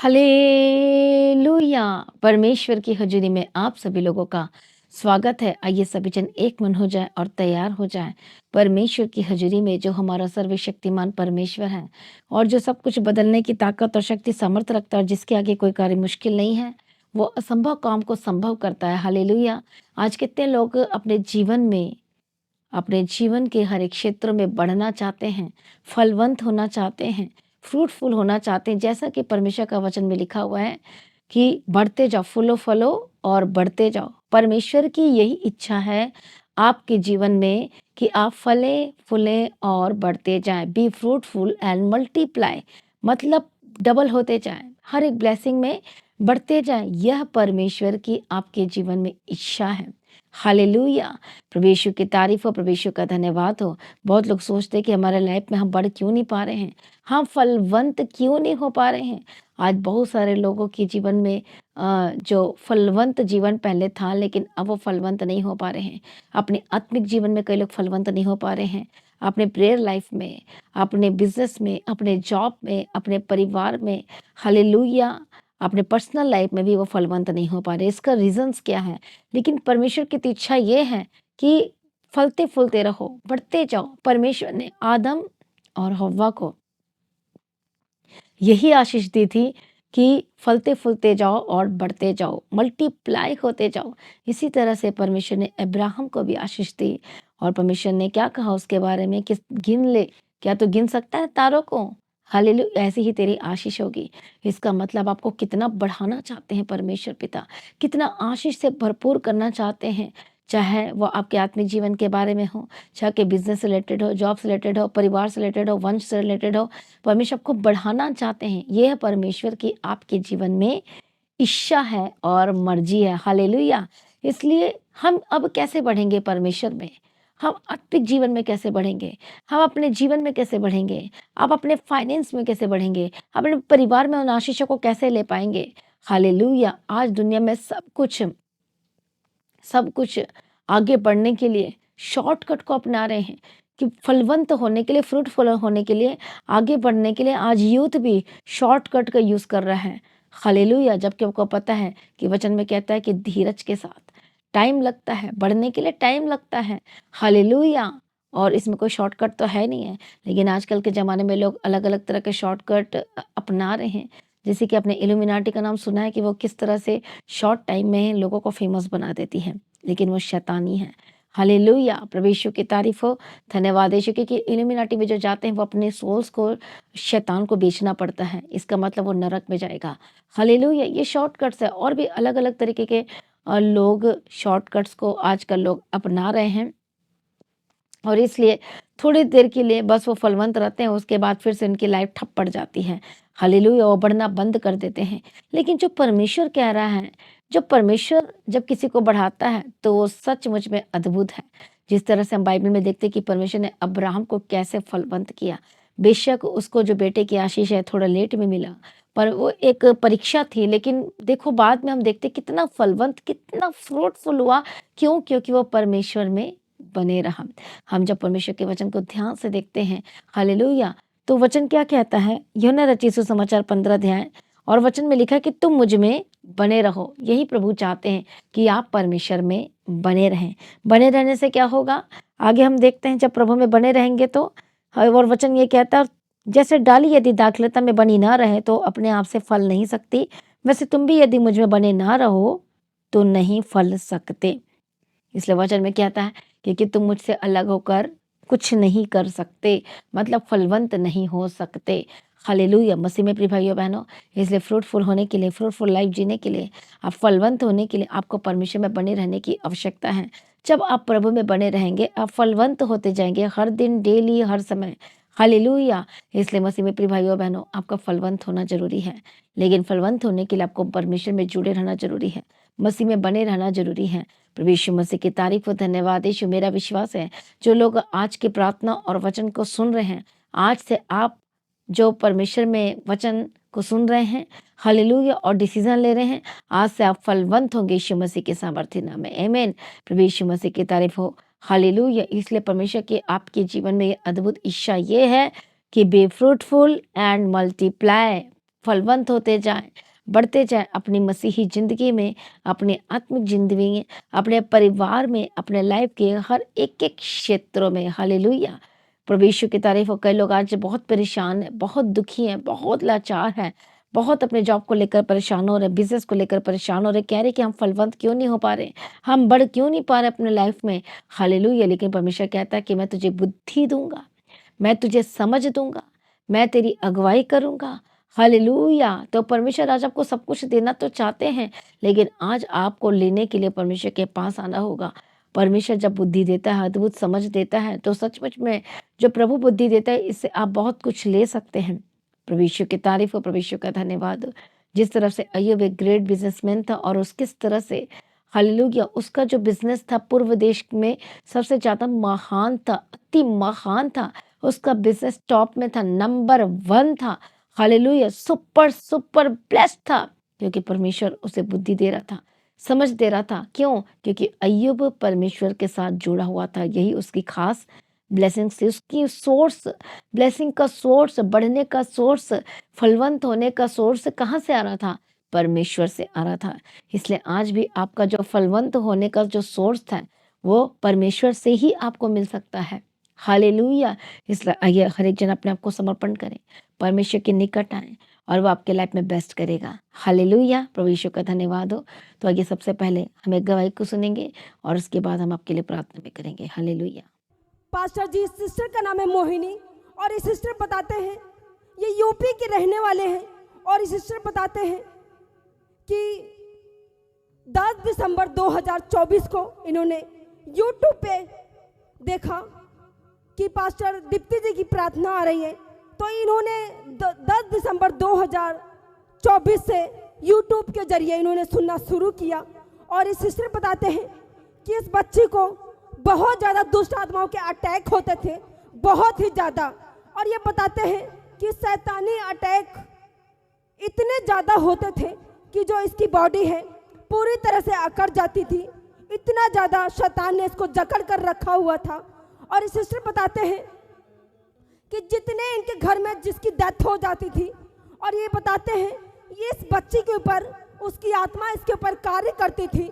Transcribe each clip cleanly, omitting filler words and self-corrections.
Hallelujah! परमेश्वर की हज़ूरी में आप सभी लोगों का स्वागत है। आइए सभी जन एक मन हो जाएँ और तैयार हो जाएँ। परमेश्वर की हज़ूरी में जो हमारा सर्वशक्तिमान परमेश्वर है और जो सब कुछ बदलने की ताकत और शक्ति सामर्थ रखता है और जिसके आगे कोई कार्य मुश्किल नहीं है, वो असंभव काम को संभव करता है। हालेलुया! आज कितने लोग अपने जीवन के हर एक क्षेत्र में बढ़ना चाहते हैं, फलवंत होना चाहते हैं, फ्रूटफुल होना चाहते हैं। जैसा कि परमेश्वर का वचन में लिखा हुआ है कि बढ़ते जाओ, फूलो-फलो और बढ़ते जाओ। परमेश्वर की यही इच्छा है आपके जीवन में कि आप फलें-फूलें और बढ़ते जाएँ। बी फ्रूटफुल एंड मल्टीप्लाई, मतलब डबल होते जाएँ, हर एक ब्लेसिंग में बढ़ते जाएँ। यह परमेश्वर की आपके जीवन में इच्छा है। हालेलुया! प्रभु यीशु की तारीफ़ हो, प्रभु यीशु का धन्यवाद हो। बहुत लोग सोचते हैं कि हमारे लाइफ में हम बढ़ क्यों नहीं पा रहे हैं? हम फलवंत क्यों नहीं हो पा रहे हैं? आज बहुत सारे लोगों के जीवन में जो फलवंत जीवन पहले था, लेकिन अब वो फलवंत नहीं हो पा रहे हैं। अपने आत्मिक जीवन में कई लोग फलवंत नहीं हो पा रहे हैं। अपने प्रेयर लाइफ में, अपने बिज़नेस में, अपने जॉब में, अपने परिवार में, हालेलुया! अपने पर्सनल लाइफ में भी वो फलवंत नहीं हो पा रहे। इसका रीज़न्स क्या है? लेकिन परमेश्वर की तो इच्छा ये है कि फलते-फूलते रहो, बढ़ते जाओ। परमेश्वर ने आदम और हव्वा को यही आशीष दी थी कि फलते-फूलते जाओ और बढ़ते जाओ, मल्टीप्लाई होते जाओ। इसी तरह से परमेश्वर ने अब्राहम को भी आशीष दी और परमेश्वर ने क्या कहा उसके बारे में कि गिन ले, क्या तू गिन सकता है तारों को? हालेलुया! ऐसी ही तेरी आशीष होगी। इसका मतलब आपको कितना बढ़ाना चाहते हैं परमेश्वर पिता, कितना आशीष से भरपूर करना चाहते हैं। चाहे वो आपके आत्मिक जीवन के बारे में हो, चाहे कि बिज़नेस से रिलेटेड हो, जॉब से रिलेटेड हो, परिवार से रिलेटेड हो, वंश से रिलेटेड हो, परमेश्वर आपको बढ़ाना चाहते हैं। ये है परमेश्वर की आपके जीवन में इच्छा है और मर्जी है। हालेलुया! इसलिए हम अब कैसे बढ़ेंगे परमेश्वर में? हम आत्मिक जीवन में कैसे बढ़ेंगे? हम अपने जीवन में कैसे बढ़ेंगे? आप अपने फाइनेंस में कैसे बढ़ेंगे? अपने परिवार में उन आशीषों को कैसे ले पाएँगे? हालेलुया! आज दुनिया में सब कुछ आगे बढ़ने के लिए शॉर्टकट को अपना रहे हैं कि फलवंत होने के लिए, फ्रूटफुल होने के लिए, आगे बढ़ने के लिए आज यूथ भी शॉर्टकट का यूज़ कर रहा है। हालेलुया! जबकि आपको पता है कि वचन में कहता है कि धीरज के साथ टाइम लगता है, बढ़ने के लिए टाइम लगता है। हालेलुया! और इसमें कोई शॉर्टकट तो है नहीं है, लेकिन आजकल के ज़माने में लोग अलग-अलग तरह के शॉर्टकट अपना रहे हैं। जैसे कि आपने इल्यूमिनाटी का नाम सुना है कि वो किस तरह से शॉर्ट टाइम में लोगों को फेमस बना देती है, लेकिन वो शैतानी है। हालेलुया! प्रभु यीशु की तारीफ़ हो, धन्यवाद यीशु क्योंकि इल्यूमिनाटी में जो जाते हैं वो अपने सोल्स को शैतान को बेचना पड़ता है। इसका मतलब वो नरक में जाएगा। हालेलुया! ये शॉर्टकट्स है और भी अलग-अलग तरीके के लोग शॉर्टकट्स को आजकल लोग अपना रहे हैं। और इसलिए थोड़ी देर के लिए बस वो फलवंत रहते हैं, उसके बाद फिर से उनकी लाइफ ठप पड़ जाती है। हालेलुया! वो बढ़ना बंद कर देते हैं। लेकिन जो परमेश्वर कह रहा है, जो परमेश्वर जब किसी को बढ़ाता है, तो वो सचमुच में अद्भुत है। जिस तरह से हम बाइबल में देखते हैं कि परमेश्वर ने अब्राहम को कैसे फलवंत किया। बेशक उसको जो बेटे की आशीष है थोड़ा लेट में मिला, पर वो एक परीक्षा थी। लेकिन देखो बाद में हम देखते हैं कितना फलवंत, कितना फ्रूटफुल हुआ। क्यों? क्योंकि वो परमेश्वर में बने रहा। हम जब परमेश्वर के वचन को ध्यान से देखते हैं, हालेलुया! तो वचन क्या कहता है? यूहन्ना रचित सुसमाचार 15 अध्याय और वचन में लिखा है कि तुम मुझ में बने रहो। यही प्रभु चाहते हैं कि आप परमेश्वर में बने रहें। बने रहने से क्या होगा? आगे हम देखते हैं जब प्रभु में बने रहेंगे तो और वचन ये कहता है जैसे डाली यदि दाखलता में बनी ना रहे तो अपने आप से फल नहीं सकती, वैसे तुम भी यदि मुझ में बने ना रहो तो नहीं फल सकते। इसलिए वचन में कहता है क्योंकि तुम मुझसे अलग होकर कुछ नहीं कर सकते, मतलब फलवंत नहीं हो सकते। हालेलुया! मसीह में प्रिय भाइयों बहनों, इसलिए फ्रूटफुल होने के लिए, फ्रूटफुल लाइफ जीने के लिए, आप फलवंत होने के लिए आपको परमेश्वर में बने रहने की आवश्यकता है। जब आप प्रभु में बने रहेंगे, आप फलवंत होते जाएँगे हर दिन, डेली, हर समय। हालेलुया! इसलिए मसीह में प्रिय भाइयों बहनों, आपका फलवंत होना ज़रूरी है। लेकिन फलवंत होने के लिए आपको परमेश्वर में जुड़े रहना ज़रूरी है, मसीह में बने रहना ज़रूरी है। प्रभु यीशु मसीह की तारीफ हो, धन्यवाद यीशु। मेरा विश्वास है जो लोग आज की प्रार्थना और वचन को सुन रहे हैं, आज से आप जो परमेश्वर में वचन को सुन रहे हैं, हालेलुया, और डिसीजन ले रहे हैं, आज से आप फलवंत होंगे यीशु मसीह के सामर्थ्य नाम में। आमीन। प्रभु यीशु मसीह की तारीफ हो, हालेलुया। इसलिए परमेश्वर की आपके जीवन में ये अद्भुत इच्छा ये है कि बी फ्रूटफुल एंड मल्टीप्लाई। फलवंत होते जाएं, बढ़ते जाएं अपनी मसीही ज़िंदगी में, अपनी आत्मिक ज़िंदगी में, अपने परिवार में, अपने लाइफ के हर एक-एक क्षेत्रों में। हालेलुया! प्रभु यीशु की तारीफ़ हो। कई लोग आज बहुत परेशान हैं, बहुत दुखी हैं, बहुत लाचार हैं, बहुत अपने जॉब को लेकर परेशान हो रहे हैं, बिज़नेस को लेकर परेशान हो रहे हैं, कह रहे हैं कि हम फलवंत क्यों नहीं हो पा रहे, हम बढ़ क्यों नहीं पा रहे अपने लाइफ में। हालेलुया! लेकिन परमेश्वर कहता है कि मैं तुझे बुद्धि दूँगा, मैं तुझे समझ दूँगा, मैं तेरी अगुवाई करूँगा। हालेलुया! तो परमेश्वर आज आपको सब कुछ देना तो चाहते हैं, लेकिन आज आपको लेने के लिए परमेश्वर के पास आना होगा। परमेश्वर जब बुद्धि देता है, अद्भुत समझ देता है, तो सचमुच में जो प्रभु बुद्धि देता है, इससे आप बहुत कुछ ले सकते हैं। प्रभु यीशु की तारीफ़ हो, प्रभु यीशु का धन्यवाद हो। जिस तरह से अय्यूब एक ग्रेट बिज़नेसमैन था और उस किस तरह से हालेलुया उसका जो बिज़नेस था पूर्व देश में सबसे ज़्यादा महान था, अति महान था। उसका बिज़नेस टॉप में था, नंबर 1 था। हालेलुया सुपर ब्लेस्ड था क्योंकि परमेश्वर उसे बुद्धि दे रहा था, समझ दे रहा था। क्यों? क्योंकि अय्यूब परमेश्वर के साथ जुड़ा हुआ था। यही उसकी खास ब्लेसिंग्स थी। उसकी सोर्स, ब्लेसिंग का सोर्स, बढ़ने का सोर्स, फलवंत होने का सोर्स कहाँ से आ रहा था? परमेश्वर से आ रहा था। इसलिए आज भी आपका जो फलवंत होने का जो सोर्स था, वो परमेश्वर से ही आपको मिल सकता है। हालेलुया! इसलिए आइए हर एक जन अपने आप को समर्पण करें, परमेश्वर के निकट आएँ और वो आपके लाइफ में बेस्ट करेगा। हालेलुया! प्रभु यीशु का धन्यवाद हो। तो आइए सबसे पहले हम एक गवाही को सुनेंगे और उसके बाद हम आपके लिए प्रार्थना भी करेंगे। हालेलुया! पास्टर जी, इस सिस्टर का नाम है मोहिनी और इस सिस्टर बताते हैं ये यूपी के रहने वाले हैं और इस सिस्टर बताते हैं कि 10 दिसंबर 2024 को इन्होंने यूट्यूब पे देखा कि पास्टर दीप्ति जी की प्रार्थना आ रही है, तो इन्होंने 10 दिसंबर 2024 से यूट्यूब के जरिए इन्होंने सुनना शुरू किया। और इस सिस्टर बताते हैं कि इस बच्ची को बहुत ज़्यादा दुष्ट आत्माओं के अटैक होते थे, बहुत ही ज़्यादा। और ये बताते हैं कि शैतानी अटैक इतने ज़्यादा होते थे कि जो इसकी बॉडी है पूरी तरह से अकड़ जाती थी। इतना ज़्यादा शैतान ने इसको जकड़ कर रखा हुआ था। और इस सिस्टर बताते हैं कि जितने इनके घर में जिसकी डेथ हो जाती थी, और ये बताते हैं ये इस बच्ची के ऊपर उसकी आत्मा इसके ऊपर कार्य करती थी।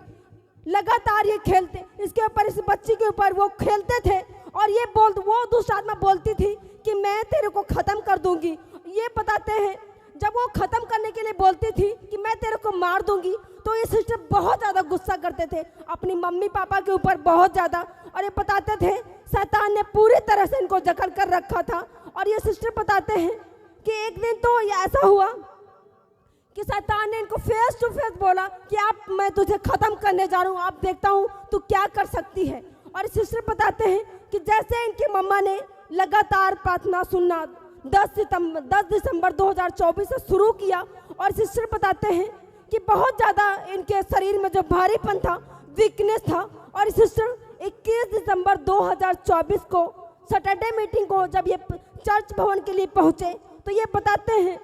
लगातार ये खेलते इसके ऊपर, इस बच्ची के ऊपर वो खेलते थे और ये वो दुष्ट आत्मा बोलती थी कि मैं तेरे को ख़त्म कर दूंगी। ये बताते हैं जब वो ख़त्म करने के लिए बोलती थी कि मैं तेरे को मार दूंगी, तो ये सिस्टर बहुत ज़्यादा गुस्सा करते थे अपनी मम्मी पापा के ऊपर, बहुत ज़्यादा। और ये बताते थे शैतान ने पूरी तरह से इनको जकड़ कर रखा था। और ये सिस्टर बताते हैं कि एक दिन तो ये ऐसा हुआ कि शैतान ने इनको फेस टू फेस बोला कि आप, मैं तुझे ख़त्म करने जा रहा हूँ, आप देखता हूँ तू क्या कर सकती है। और सिस्टर बताते हैं कि जैसे इनकी मम्मा ने लगातार प्रार्थना सुनना 10 दिसंबर 2024 से शुरू किया, और सिस्टर बताते हैं कि बहुत ज़्यादा इनके शरीर में जो भारीपन था, वीकनेस था। और सिस्टर 21 दिसंबर 2024 को सैटरडे मीटिंग को जब ये चर्च भवन के लिए पहुँचे, तो ये बताते हैं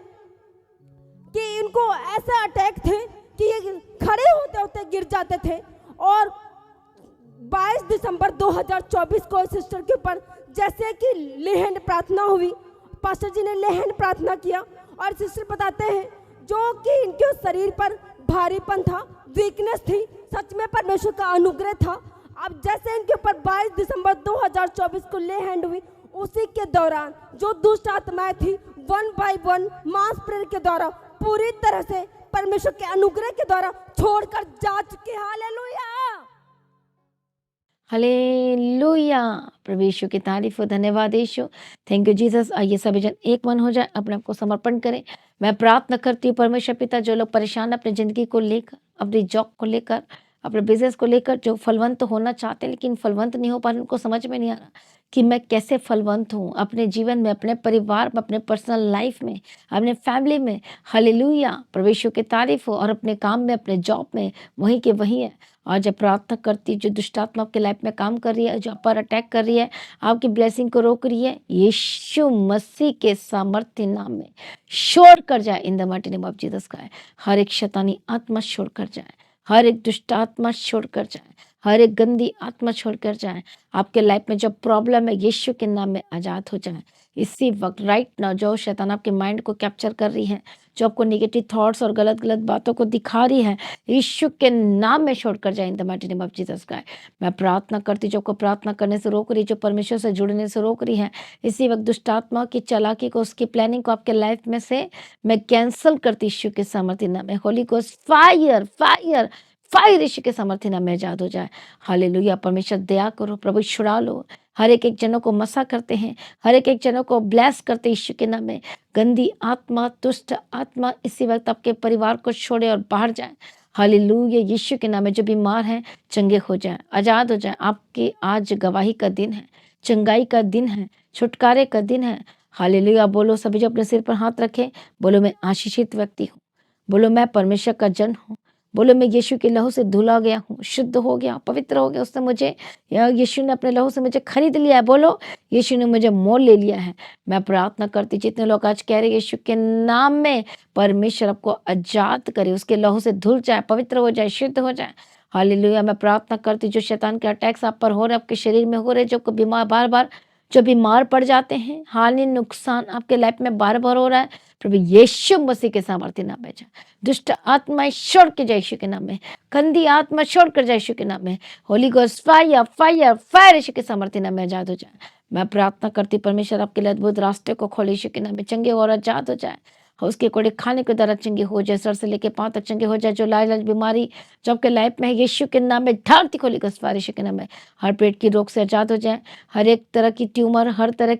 कि इनको ऐसा अटैक थे कि ये खड़े होते होते गिर जाते थे। और 22 दिसंबर 2024 को सिस्टर के ऊपर जैसे कि लेहन प्रार्थना हुई, पास्टर जी ने लेहन प्रार्थना किया। और सिस्टर बताते हैं जो कि इनके शरीर पर भारीपन था, वीकनेस थी, सच में परमेश्वर का अनुग्रह था। अब जैसे इनके ऊपर 22 दिसंबर 2024 को ले हैंड हुई, उसी के दौरान जो दुष्ट आत्माएं थी 1 बाय 1 मास प्रेयर के द्वारा पूरी तरह से परमेश्वर के अनुग्रह के द्वारा छोड़कर जा चुके। Hallelujah, hallelujah! प्रभु यीशु की तारीफ हो। धन्यवाद यीशु, थैंक यू जीसस। आइए सभी जन एक मन हो जाए, अपने आप को समर्पण करें। मैं प्रार्थना करती हूँ परमेश्वर पिता, जो लोग परेशान अपनी ज़िंदगी को लेकर, अपनी जॉब को लेकर, अपने बिजनेस को लेकर, जो फलवंत होना चाहते हैं लेकिन फलवंत नहीं हो पा रहे, उनको समझ में नहीं आ रहा कि मैं कैसे फलवंत हूँ अपने जीवन में, अपने परिवार में, अपने पर्सनल लाइफ में, अपने फैमिली में। हालेलुया! प्रभु यीशु की तारीफ हो। और अपने काम में, अपने जॉब में वहीं के वहीं है। और जब प्रार्थना करती, जो दुष्ट आत्मा आपके लाइफ में काम कर रही है, जो आप पर अटैक कर रही है, आपकी ब्लेसिंग को रोक रही है, यीशु मसीह के सामर्थ्य नाम में छोड़ कर जाए। In the mighty name of Jesus का है। हर एक शैतानी आत्मा छोड़ कर जाए, हर एक दुष्ट आत्मा छोड़ कर जाए, हर एक गंदी आत्मा छोड़कर जाए। आपके लाइफ में जो प्रॉब्लम है यीशु के नाम में आज़ाद हो जाए। इसी वक्त राइट नाउ जो शैतान आपके माइंड को कैप्चर कर रही है, जो आपको नेगेटिव थॉट्स और गलत गलत बातों को दिखा रही है, यीशु के नाम में छोड़कर जाए in the mighty name of Jesus Christ. मैं प्रार्थना करती जो को प्रार्थना करने से रोक रही, जो परमेश्वर से जुड़ने से रोक रही है, इसी वक्त दुष्ट आत्मा की चालाकी को, उसकी प्लानिंग को आपके लाइफ में से मैं कैंसल करती यीशु के सामर्थ्य नाम में। Holy ghost fire fire fire यीशु के सामर्थ्य नाम में आजाद हो जाए। हालेलुया। परमेश्वर दया करो, प्रभु छुड़ा लो। हर एक एक जनों को मसा करते हैं, हर एक एक जनों को ब्लेस करते यीशु के नाम में। गंदी आत्मा, दुष्ट आत्मा इसी वक्त आपके परिवार को छोड़े और बाहर जाए। हालेलुया। यीशु के नाम में जो बीमार हैं चंगे हो जाए, आजाद हो जाए। आपकी आज गवाही का दिन है, चंगाई का दिन है, छुटकारे का दिन है। हालेलुया। बोलो सभी जो अपने सिर पर हाथ रखें, बोलो मैं आशीषित व्यक्ति हूँ। बोलो मैं परमेश्वर का जन हूँ। बोलो मैं यीशु के लहू से धुला गया हूँ, शुद्ध हो गया, पवित्र हो गया। उसने मुझे, यीशु ने अपने लहू से मुझे खरीद लिया है। बोलो यीशु ने मुझे मोल ले लिया है। मैं प्रार्थना करती, जितने लोग आज कह रहे यीशु के नाम में, परमेश्वर आपको आजाद करे, उसके लहू से धुल जाए, पवित्र हो जाए, शुद्ध हो जाए। हालेलुया। मैं प्रार्थना करती जो शैतान के अटैक्स आप पर हो रहे, आपके शरीर में हो रहे, जो बीमार बार बार जो बीमार पड़ जाते हैं, हानि नुकसान आपके लाइफ में बार बार हो रहा है, प्रभु यीशु मसीह के सामर्थ्य नाम में जाए। दुष्ट आत्माएं छोड़ के जाए यीशु के नाम में, गंदी आत्मा छोड़ कर जाए यीशु के नाम में। Holy ghost fire fire fire यीशु के सामर्थ्य नाम में आजाद हो जाए। मैं प्रार्थना करती परमेश्वर आपके लिए अद्भुत रास्ते को खोले यीशु के नाम में, चंगे और आजाद हो जाए। उसके कोड़े खाने के द्वारा चंगे हो जाए, सर से लेके पांव तक चंगे हो जाए। जो लाइलाज बीमारी जो आपके लाइफ में है, यीशु के नाम में धारती खोली गोस्ट फायर यीशु के नाम में। हर पेट की रोग से आजाद हो जाए, हर एक तरह की ट्यूमर, हर तरह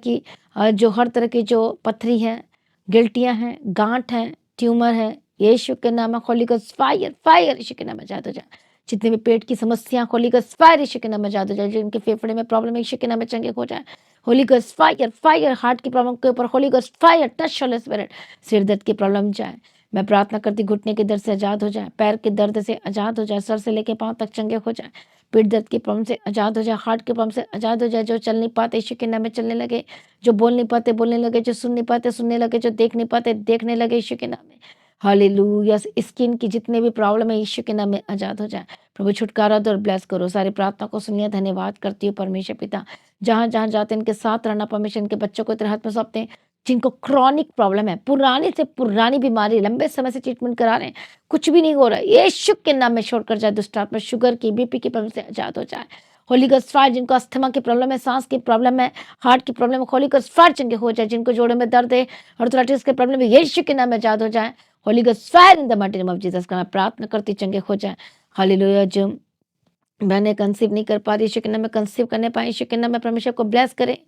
की जो पथरी है, गिल्टियां हैं, गांठ हैं, ट्यूमर है, यीशु के नाम में होली गोस्ट फायर फायर यीशु के नाम में आजाद हो जाए। जितने भी पेट की समस्या, होली गोस्ट फायर यीशु के नाम में आजाद हो जाए। जिनके फेफड़े में प्रॉब्लम है, यीशु के नाम में चंगे हो जाए। Holi ghost fire fire, heart की प्रॉब्लम के ऊपर Holi ghost fire touch Holi spirit, सिर दर्द की प्रॉब्लम जाए। मैं प्रार्थना करती घुटने के दर्द से आजाद हो जाए, पैर के दर्द से आजाद हो जाए, सर से लेके पांव तक चंगे हो जाए। पेट दर्द की प्रॉब्लम से आजाद हो जाए, हार्ट की प्रॉब्लम से आजाद हो जाए। जो चल नहीं पाते यीशु के नाम में चलने लगे, जो बोल नहीं पाते बोलने लगे, जो सुन नहीं पाते सुनने लगे, जो देख नहीं पाते देखने लगे यीशु के नाम में। हालेलुया। स्किन की जितने भी प्रॉब्लम है यीशु के नाम में आजाद हो जाए। प्रभु छुटकारा दो और ब्लेस करो। सारी प्रार्थना को सुनिए, धन्यवाद करती हूँ परमेश्वर पिता। जहाँ जहाँ जाते हैं इनके साथ रहना, परमेश्वर इनके बच्चों को तेरे हाथ में सौंपते हैं। जिनको क्रॉनिक प्रॉब्लम है, पुरानी से पुरानी बीमारी, लंबे समय से ट्रीटमेंट करा रहे हैं, कुछ भी नहीं हो रहा है, यीशु के नाम में छोड़कर जाए। दुष्ट आत्मा शुगर की, बीपी की प्रॉब्लम से आजाद हो जाए। होली गोस्ट फायर, जिनको अस्थमा की प्रॉब्लम है, सांस की प्रॉब्लम है, हार्ट की प्रॉब्लम है, होली गोस्ट फायर चंगे हो जाए। जिनको जोड़ों में दर्द है, आर्थराइटिस की प्रॉब्लम है, यीशु के नाम में आजाद हो जाए। Holi ghost fire in the mighty name of Jesus का मैं प्रार्थना करती चंगे हो जाए। हालेलुया। जो मैंने कंसीव नहीं कर पा रही, यीशु के नाम में कंसीव करने पाए, यीशु के नाम में परमेश्वर को ब्लेस करे।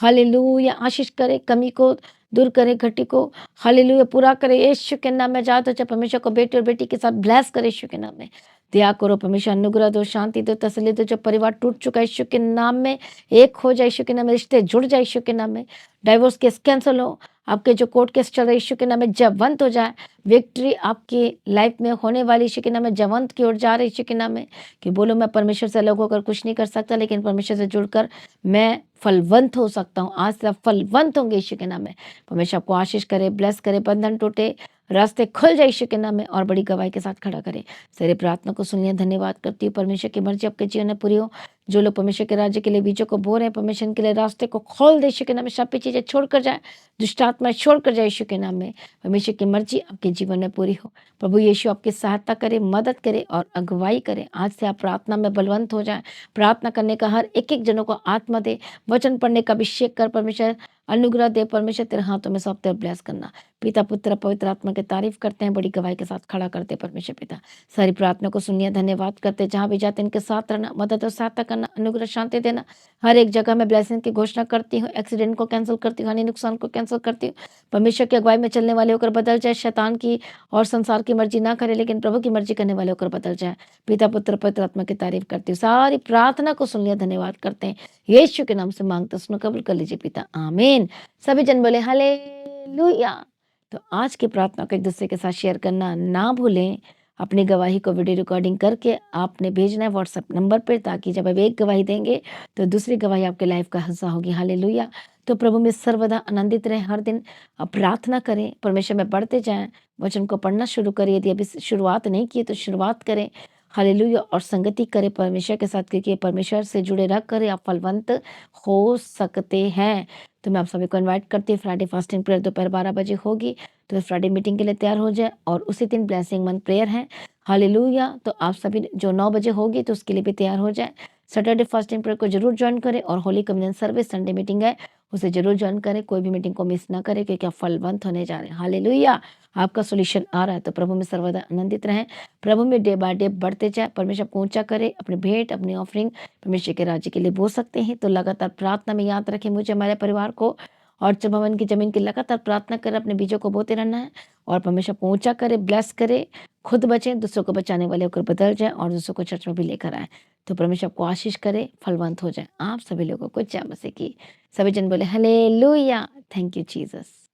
हालेलुया। आशीष करे, कमी को दूर करे, घटी को हालेलुया पूरा करे। यीशु के नाम में जात हो जाए। परमेश्वर को बेटे और बेटी के साथ ब्लेस करे यीशु के नाम में। दया करो परमेश्वर, अनुग्रह दो, शांति दो, तसल्ली दो। जो परिवार टूट चुका है यीशु के नाम में एक हो जाए, यीशु के नाम में रिश्ते जुड़ जाए, यीशु के नाम में डाइवोर्स केस कैंसिल हो। आपके जो कोर्ट केस चल रहे यीशु के नाम में जयवंत हो जाए। विक्ट्री आपकी लाइफ में होने वाली यीशु के नाम में जयवंत की ओर जा रही यीशु के नाम में। कि बोलो मैं परमेश्वर से अलग होकर कुछ नहीं कर सकता, लेकिन परमेश्वर से जुड़कर मैं फलवंत हो सकता हूँ। आज से आप फलवंत होंगे यीशु के नाम में। परमेश्वर आपको आशीष करे, ब्लेस करे, बंधन टूटे, रास्ते खुल जाए यीशु के नाम में, और बड़ी गवाही के साथ खड़ा करे। सारी प्रार्थना को सुनिए, धन्यवाद करती हूँ। परमेश्वर की मर्जी आपके जीवन में पूरी हो। जो लोग परमेश्वर के राज्य के लिए बीजों को बो रहे हैं, परमेश्वर के लिए रास्ते को खोल दे यीशु के नाम में। सब चीजें छोड़कर जाए, दुष्ट आत्मा छोड़कर जाए यीशु के नाम में। परमेश्वर की मर्जी आपके जीवन में पूरी हो। प्रभु यीशु आपकी सहायता करे, मदद करे और अगुवाई करे। आज से आप प्रार्थना में बलवंत हो जाए। प्रार्थना करने का हर एक एक जनों को आत्मा दे, वचन पढ़ने का अभिषेक कर, परमेश्वर अनुग्रह दे। परमेश्वर तेरे हाथों में सौंपते और ब्लेस करना। पिता पुत्र पवित्र आत्मा की तारीफ करते हैं, बड़ी गवाही के साथ खड़ा करते हैं परमेश्वर पिता। सारी प्रार्थना को सुनिए, धन्यवाद करते। जहाँ भी जाते इनके साथ रहना, मदद और सहायता करना, अनुग्रह शांति देना। हर एक जगह में ब्लेसिंग की घोषणा करती हूँ। एक्सीडेंट को कैंसिल करती हूँ, हानि नुकसान को कैंसिल करती हूँ। परमेश्वर की अगुवाई में चलने वाले होकर बदल जाए। शैतान की और संसार की मर्जी ना करे, लेकिन प्रभु की मर्जी करने वाले होकर बदल जाए। पिता पुत्र पवित्र आत्मा की तारीफ करती हूँ। सारी प्रार्थना को सुन लिया, धन्यवाद करते हैं। यीशु के नाम से मांगते सुनो, कबूल कर लीजिए पिता, आमीन। सभी जन बोले हालेलुया। तो आज की प्रार्थना को एक दूसरे के साथ शेयर करना ना भूलें। अपनी गवाही को वीडियो रिकॉर्डिंग करके आपने भेजना है व्हाट्सएप नंबर पर, ताकि जब आप एक गवाही देंगे तो दूसरी गवाही आपके लाइफ का हिस्सा होगी। हालेलुया। तो प्रभु में सर्वदा आनंदित रहें। हर दिन प्रार्थना करें, परमेश्वर में बढ़ते जाएं, वचन को पढ़ना शुरू करें। यदि अभी शुरुआत नहीं की तो शुरुआत करें। हालेलुया। और संगति करें परमेश्वर के साथ, क्योंकि परमेश्वर से जुड़े रह कर आप फलवंत हो सकते हैं। तो मैं आप सभी को इनवाइट करती हूँ, फ्राइडे फास्टिंग प्रेयर दोपहर 12 बजे होगी, तो फ्राइडे मीटिंग के लिए तैयार हो जाए। और उसी दिन ब्लेसिंग मंथ प्रेयर है, हालेलुया। तो आप सभी जो 9 बजे होगी तो उसके लिए भी तैयार हो जाए। सैटरडे फास्टिंग प्रेयर को जरूर ज्वाइन करें, और holy communion service Sunday meeting है, उसे जरूर ज्वाइन करें। कोई भी मीटिंग को मिस ना करें, क्योंकि आप फलवंत होने जा रहे हैं। हालेलुया। आपका सॉल्यूशन आ रहा है, तो प्रभु में सर्वदा आनंदित रहें, प्रभु में डे बाय डे बढ़ते जाए, परमेश्वर को ऊंचा करे। अपनी भेंट, अपनी ऑफरिंग परमेश्वर के राज्य के लिए बो सकते हैं। तो लगातार प्रार्थना में याद रखें मुझे, हमारे परिवार को, और भवन की जमीन की लगातार प्रार्थना करें, अपने बीजों को बोते रहना है, और परमेश्वर को ऊंचा करे, ब्लेस करे, खुद बचें, दूसरों को बचाने वाले होकर बदल जाए, और दूसरों को चर्च में भी लेकर आए। तो परमेश्वर को आशीष करे, फलवंत हो जाए। आप सभी लोगों को जय मसीह की। सभी जन बोले हालेलुया। Thank you Jesus.